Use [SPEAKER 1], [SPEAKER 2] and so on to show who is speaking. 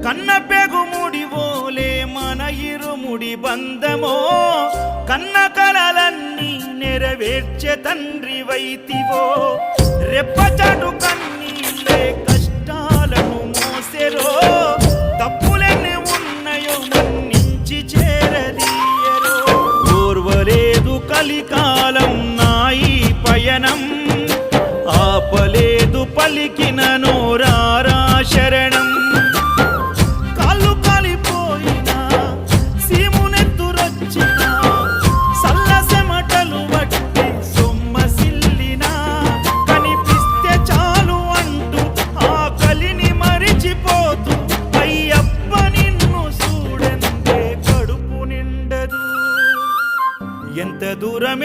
[SPEAKER 1] కన్న పెగుముడి ఓలే మన ఇరుముడి బంధమో కన్న కలలన్నీ నెరవేర్చే తండ్రి వైతివో రెప్పచాటు కన్నీళ్ళే కష్టాలను మోసెరో తప్పులెన్ని ఉన్నాయో మన్నించి చేరదీయరో ఓర్వలేదు కలికాలం నాయి పయనం ఆపలేదు పలికిన నోరారా శరణం కాళ్ళు కాలిపోయినా సీమునెత్తురొచ్చినా సల్లసెమటలు వట్టి సొమ్మసిల్లినా కనిపిస్తే చాలు అంటూ ఆకలిని మరిచిపోతూ అయ్యప్ప నిన్ను చూడందే కడుపు నిండదు ఎంత దూరం